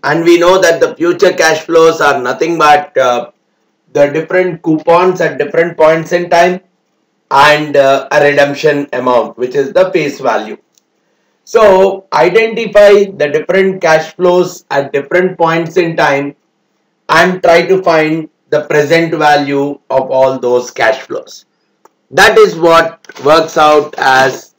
And we know that the future cash flows are nothing but the different coupons at different points in time and a redemption amount, which is the face value. So identify the different cash flows at different points in time and try to find the present value of all those cash flows. That is what works out as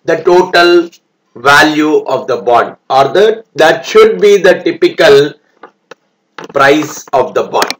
the total value of the bond, or that should be the typical price of the bond,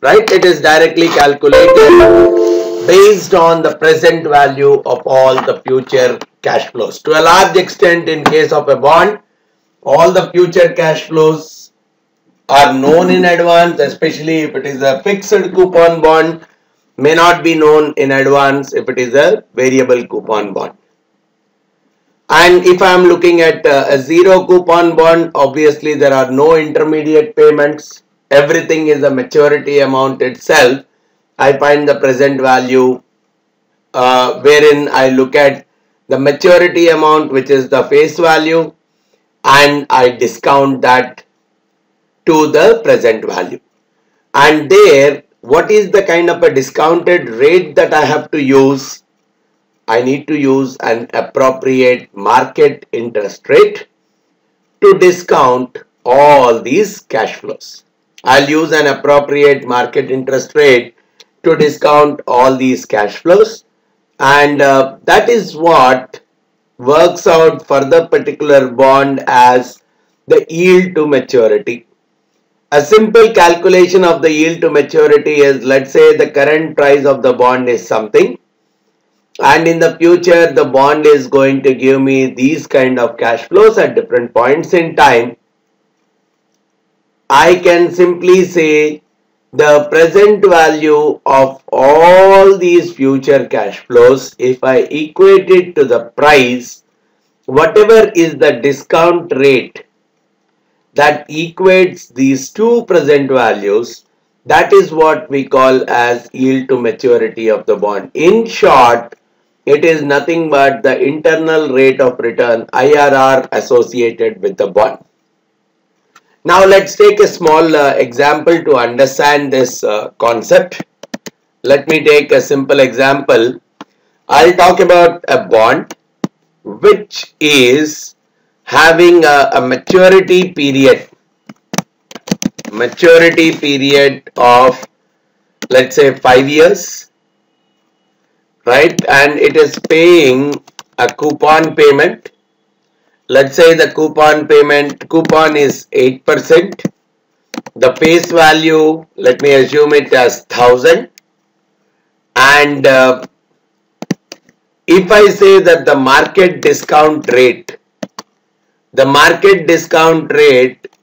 right? It is directly calculated based on the present value of all the future cash flows. To a large extent, in case of a bond, all the future cash flows are known in advance, especially if it is a fixed coupon bond, may not be known in advance if it is a variable coupon bond. And if I am looking at a zero coupon bond, obviously there are no intermediate payments. Everything is a maturity amount itself. I find the present value wherein I look at the maturity amount, which is the face value, and I discount that to the present value. And there, what is the kind of a discounted rate that I have to use? I need to use an appropriate market interest rate to discount all these cash flows. I'll use an appropriate market interest rate to discount all these cash flows, and that is what works out for the particular bond as the yield to maturity. A simple calculation of the yield to maturity is, let's say the current price of the bond is something, and in the future the bond is going to give me these kind of cash flows at different points in time. I can simply say the present value of all these future cash flows, if I equate it to the price, whatever is the discount rate that equates these two present values, that is what we call as yield to maturity of the bond. In short, it is nothing but the internal rate of return, IRR, associated with the bond. Now let's take a small example to understand this concept. Let me take a simple example. I'll talk about a bond which is having a maturity period of, let's say, 5 years, right? And it is paying a coupon payment. Let's say the coupon is 8%. The face value, let me assume it as 1000. And if I say that the market discount rate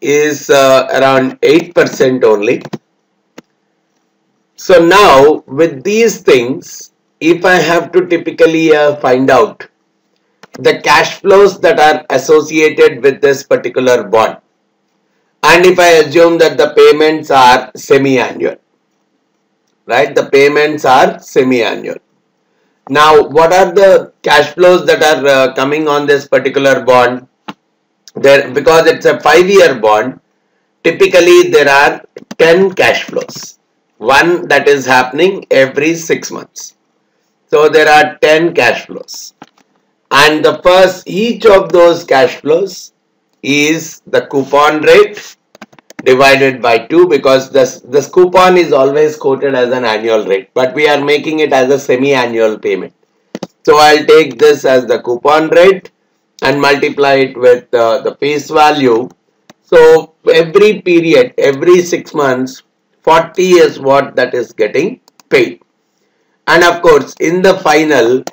is around 8% only. So now with these things, if I have to typically find out the cash flows that are associated with this particular bond, and if I assume that the payments are semi-annual, right? The payments are semi-annual. Now, what are the cash flows that are coming on this particular bond? There, because it's a 5-year bond, typically there are 10 cash flows. One that is happening every 6 months. So there are 10 cash flows. And the first, each of those cash flows is the coupon rate divided by 2, because this coupon is always quoted as an annual rate, but we are making it as a semi-annual payment. So I'll take this as the coupon rate and multiply it with the face value. So every period, every 6 months, 40 is what that is getting paid. And of course, in the final,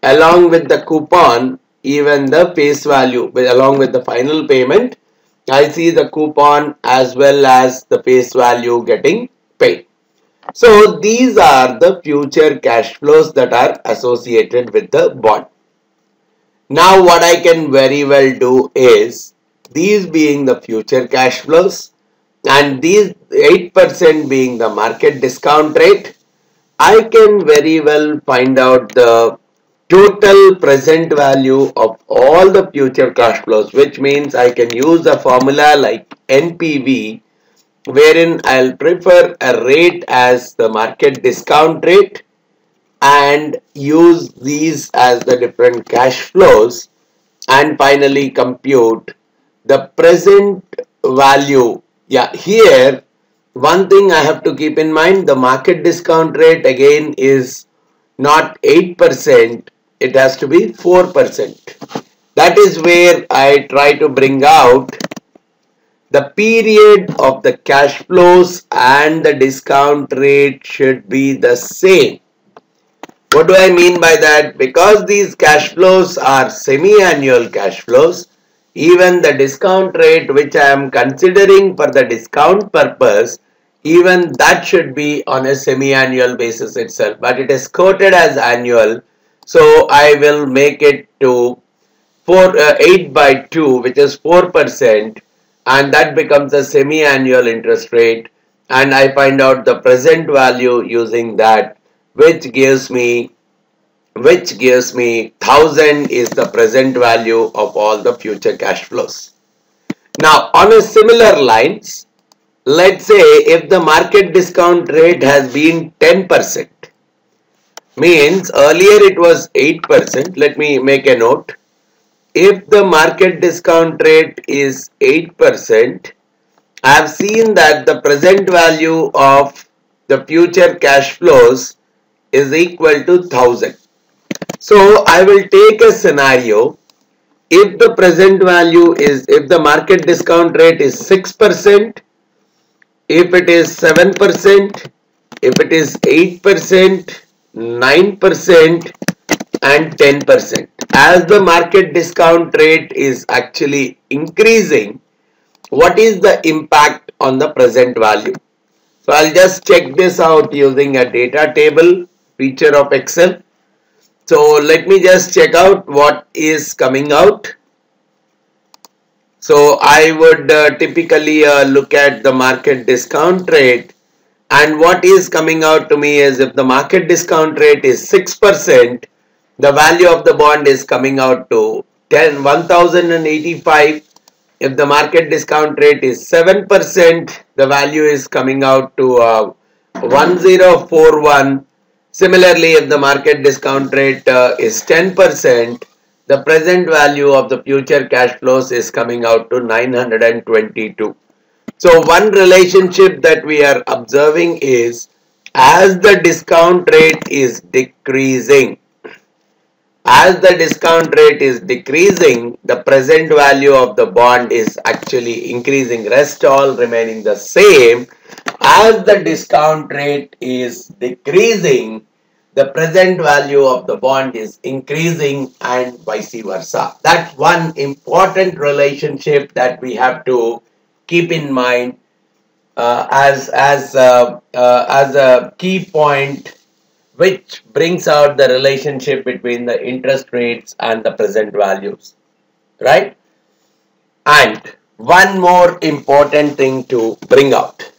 along with the coupon, even the face value, along with the final payment, I see the coupon as well as the face value getting paid. So these are the future cash flows that are associated with the bond. Now what I can very well do is, these being the future cash flows and these 8% being the market discount rate, I can very well find out the total present value of all the future cash flows, which means I can use a formula like NPV, wherein I'll prefer a rate as the market discount rate and use these as the different cash flows, and finally compute the present value. Yeah, here one thing I have to keep in mind, the market discount rate again is not 8%, it has to be 4%. That is where I try to bring out the period of the cash flows and the discount rate should be the same. What do I mean by that? Because these cash flows are semi-annual cash flows, even the discount rate which I am considering for the discount purpose, even that should be on a semi-annual basis itself. But it is quoted as annual, so I will make it to 8 by 2, which is 4%, and that becomes a semi-annual interest rate, and I find out the present value using that, which gives me 1000 is the present value of all the future cash flows. Now on a similar lines, let's say if the market discount rate has been 10%, means earlier it was 8%. Let me make a note. If the market discount rate is 8%, I have seen that the present value of the future cash flows is equal to 1000. So I will take a scenario. If the present value is, if the market discount rate is 6%, if it is 7%, if it is 8%, 9%, and 10%. As the market discount rate is actually increasing, what is the impact on the present value? So I'll just check this out using a data table feature of Excel. So let me just check out what is coming out. So I would typically look at the market discount rate, and what is coming out to me is if the market discount rate is 6%, the value of the bond is coming out to 1085. If the market discount rate is 7%, the value is coming out to 1041. Similarly, if the market discount rate is 10%, the present value of the future cash flows is coming out to 922. So one relationship that we are observing is, as the discount rate is decreasing, the present value of the bond is actually increasing. Rest all remaining the same. As the discount rate is decreasing, the present value of the bond is increasing, and vice versa. That's one important relationship that we have to keep in mind as a key point, which brings out the relationship between the interest rates and the present values, right? And one more important thing to bring out,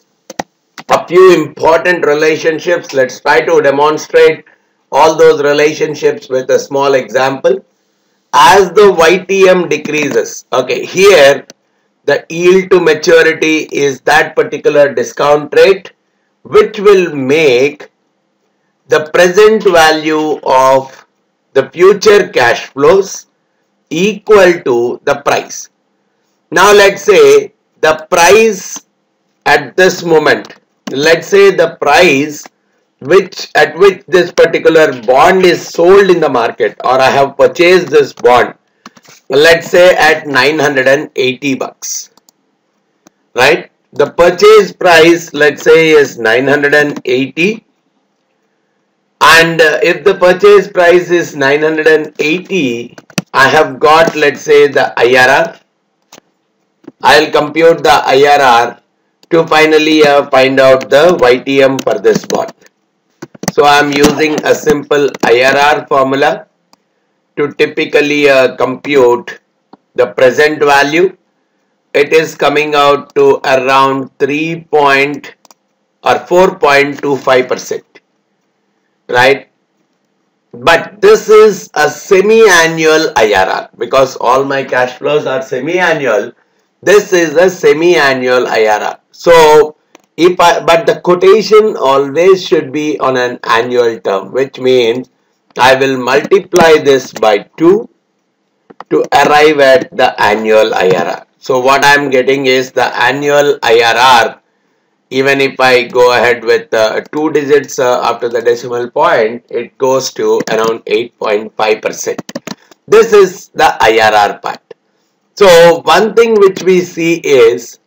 a few important relationships. Let's try to demonstrate all those relationships with a small example. As the YTM decreases, okay, here the yield to maturity is that particular discount rate, which will make the present value of the future cash flows equal to the price. Now let's say the price at this moment, let's say the price at which this particular bond is sold in the market, or I have purchased this bond, let's say at 980 bucks, right? The purchase price, let's say, is 980, and if the purchase price is 980, I have got, let's say, the IRR. I'll compute the IRR to finally find out the YTM for this bond. So I'm using a simple IRR formula to typically compute the present value. It is coming out to around 4.25%, right? But this is a semi-annual IRR because all my cash flows are semi-annual. This is a semi-annual IRR. So but the quotation always should be on an annual term, which means I will multiply this by 2 to arrive at the annual IRR. So what I am getting is the annual IRR. Even if I go ahead with 2 digits after the decimal point, it goes to around 8.5%. This is the IRR part. So one thing which we see is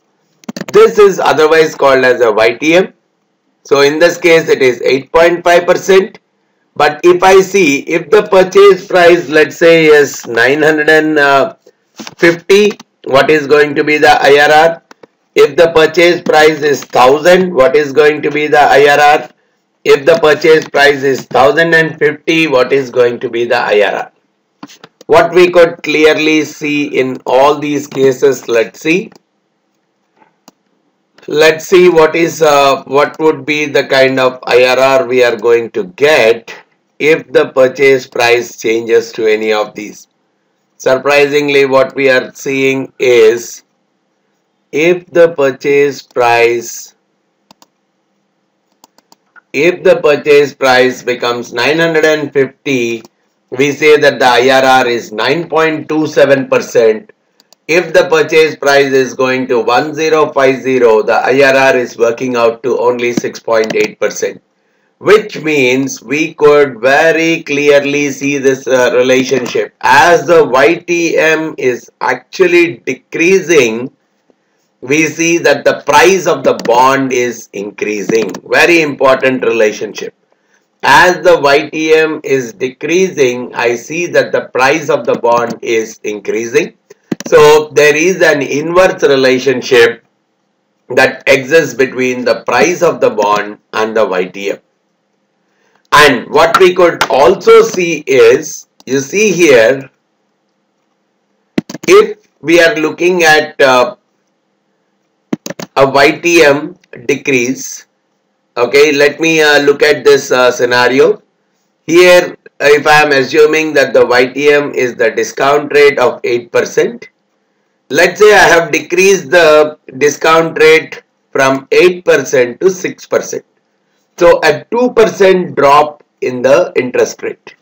this is otherwise called as a YTM. So in this case it is 8.5%. But if I see if the purchase price, let's say, is 950, what is going to be the IRR? If the purchase price is 1000, what is going to be the IRR? If the purchase price is 1050, what is going to be the IRR? What we could clearly see in all these cases, let's see what would be the kind of IRR we are going to get if the purchase price changes to any of these. Surprisingly, what we are seeing is if the purchase price becomes 950, we say that the IRR is 9.27%. If the purchase price is going to 1050, the IRR is working out to only 6.8%, which means we could very clearly see this relationship. As the YTM is actually decreasing, we see that the price of the bond is increasing. Very important relationship. As the YTM is decreasing, I see that the price of the bond is increasing. So there is an inverse relationship that exists between the price of the bond and the YTM. And what we could also see is, you see here, if we are looking at a YTM decrease, okay, let me look at this scenario. Here, if I am assuming that the YTM is the discount rate of 8%, let's say I have decreased the discount rate from 8% to 6%. So a 2% drop in the interest rate.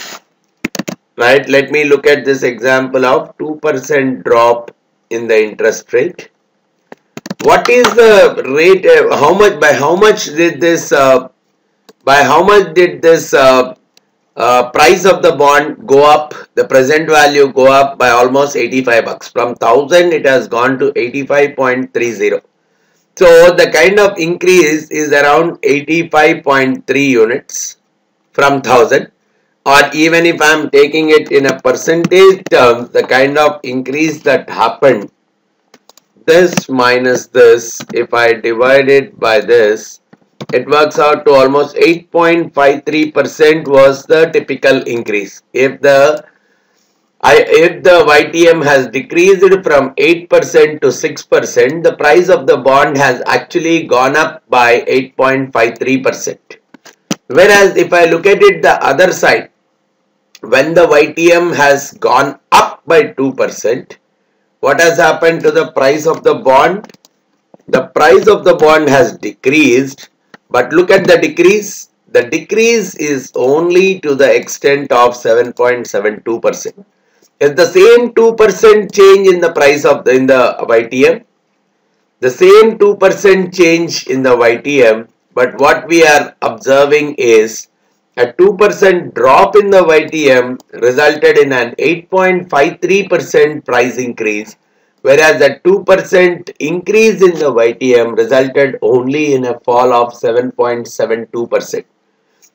Right? Let me look at this example of 2% drop in the interest rate. What is the rate? How much did this price of the bond go up? The present value go up by almost 85 bucks. From 1000 it has gone to 85.30. So the kind of increase is around 85.3 units from 1000. Or even if I am taking it in a percentage terms, the kind of increase that happened, this minus this, if I divide it by this, it works out to almost 8.53% was the typical increase. If the YTM has decreased from 8% to 6%, the price of the bond has actually gone up by 8.53%. Whereas if I look at it the other side, when the YTM has gone up by 2%, what has happened to the price of the bond? The price of the bond has decreased, but look at the decrease. The decrease is only to the extent of 7.72%. It's the same 2% change in the price of the YTM. The same 2% change in the YTM, but what we are observing is a 2% drop in the YTM resulted in an 8.53% price increase, whereas a 2% increase in the YTM resulted only in a fall of 7.72%.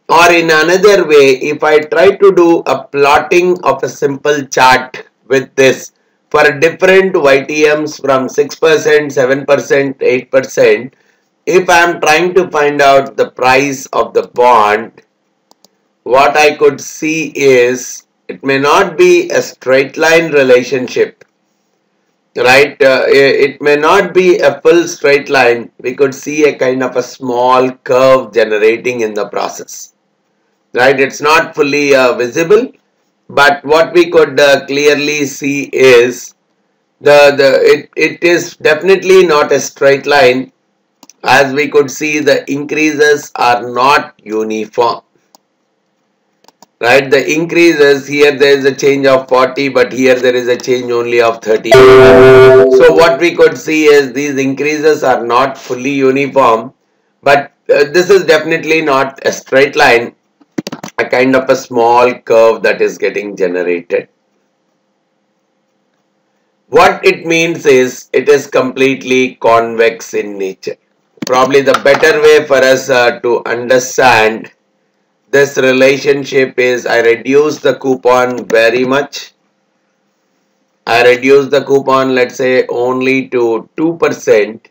Or in another way, if I try to do a plotting of a simple chart with this for different YTMs from 6%, 7%, 8%, if I am trying to find out the price of the bond, what I could see is it may not be a straight line relationship, right? It may not be a full straight line. We could see a kind of a small curve generating in the process. right? It's not fully visible, but what we could clearly see is it is definitely not a straight line. As we could see, the increases are not uniform, right? The increases here, there is a change of 40, but here there is a change only of 30. So what we could see is these increases are not fully uniform, but this is definitely not a straight line, a kind of a small curve that is getting generated. What it means is it is completely convex in nature. Probably the better way for us to understand this relationship is I reduce the coupon very much. I reduce the coupon, let's say, only to 2%,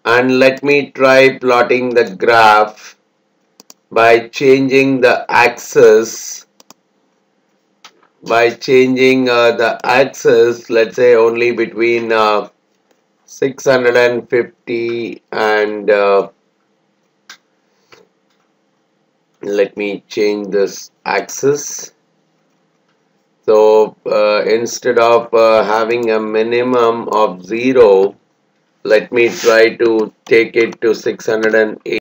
and let me try plotting the graph by changing the axis. By changing the axis, let's say only between 650 and let me change this axis. So instead of having a minimum of 0, let me try to take it to 680.